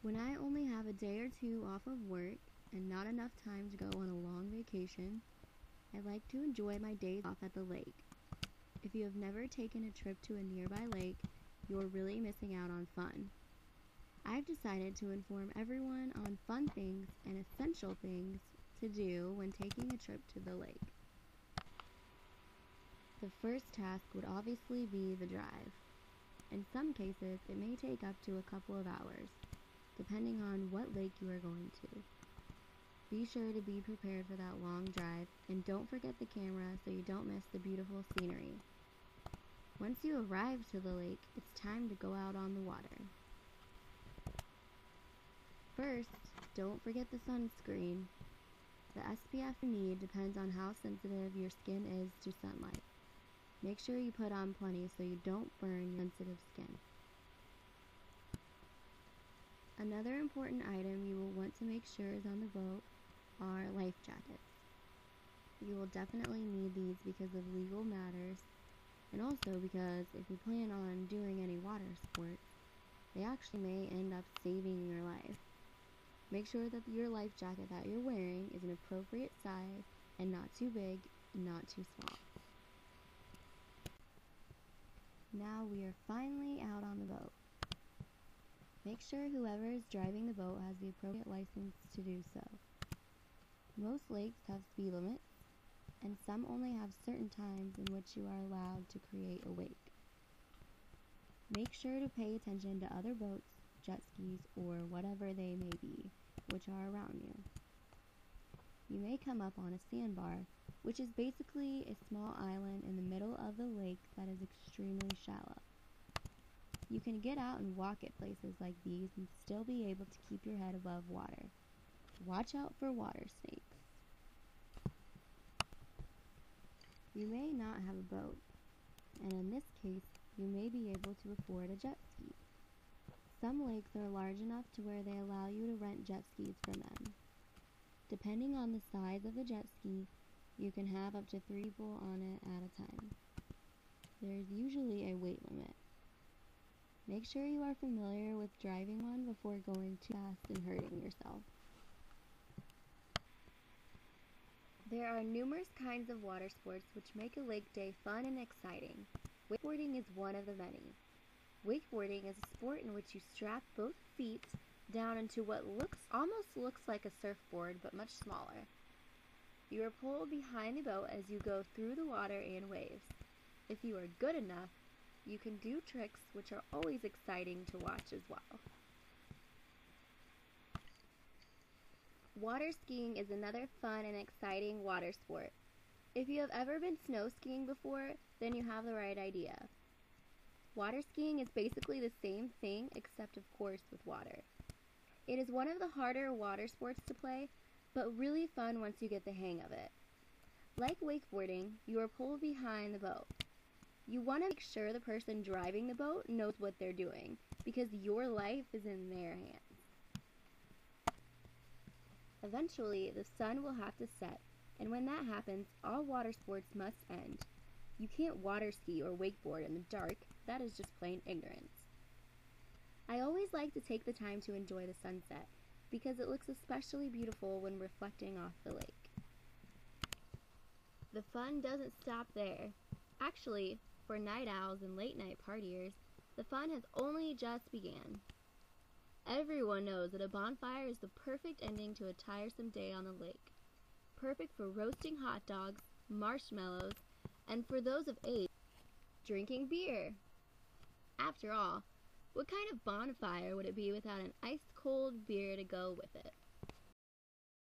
When I only have a day or two off of work and not enough time to go on a long vacation, I like to enjoy my days off at the lake. If you have never taken a trip to a nearby lake, you're really missing out on fun. I've decided to inform everyone on fun things and essential things to do when taking a trip to the lake. The first task would obviously be the drive. In some cases, it may take up to a couple of hours, depending on what lake you are going to. Be sure to be prepared for that long drive, and don't forget the camera so you don't miss the beautiful scenery. Once you arrive to the lake, it's time to go out on the water. First, don't forget the sunscreen. The SPF you need depends on how sensitive your skin is to sunlight. Make sure you put on plenty so you don't burn your sensitive skin. Another important item you will want to make sure is on the boat are life jackets. You will definitely need these because of legal matters, and also because if you plan on doing any water sports, they actually may end up saving your life. Make sure that your life jacket that you're wearing is an appropriate size and not too big and not too small. Now we are finally out on the boat. Make sure whoever is driving the boat has the appropriate license to do so. Most lakes have speed limits, and some only have certain times in which you are allowed to create a wake. Make sure to pay attention to other boats, jet skis, or whatever they may be, which are around you. You may come up on a sandbar, which is basically a small island in the middle of the lake that is extremely shallow. You can get out and walk at places like these and still be able to keep your head above water. Watch out for water snakes. You may not have a boat, and in this case, you may be able to afford a jet ski. Some lakes are large enough to where they allow you to rent jet skis from them. Depending on the size of the jet ski, you can have up to 3 people on it at a time. There is usually a weight limit. Make sure you are familiar with driving one before going too fast and hurting yourself. There are numerous kinds of water sports which make a lake day fun and exciting. Wakeboarding is one of the many. Wakeboarding is a sport in which you strap both feet down into what almost looks like a surfboard, but much smaller. You are pulled behind the boat as you go through the water and waves. If you are good enough, you can do tricks which are always exciting to watch as well. Water skiing is another fun and exciting water sport. If you have ever been snow skiing before, then you have the right idea. Water skiing is basically the same thing, except of course with water. It is one of the harder water sports to play, but really fun once you get the hang of it. Like wakeboarding, you are pulled behind the boat. You want to make sure the person driving the boat knows what they're doing, because your life is in their hands. Eventually, the sun will have to set, and when that happens, all water sports must end. You can't water ski or wakeboard in the dark. That is just plain ignorance. I always like to take the time to enjoy the sunset, because it looks especially beautiful when reflecting off the lake. The fun doesn't stop there. Actually, for night owls and late night partiers, the fun has only just begun. Everyone knows that a bonfire is the perfect ending to a tiresome day on the lake. Perfect for roasting hot dogs, marshmallows, and for those of age, drinking beer. After all, what kind of bonfire would it be without an ice-cold beer to go with it?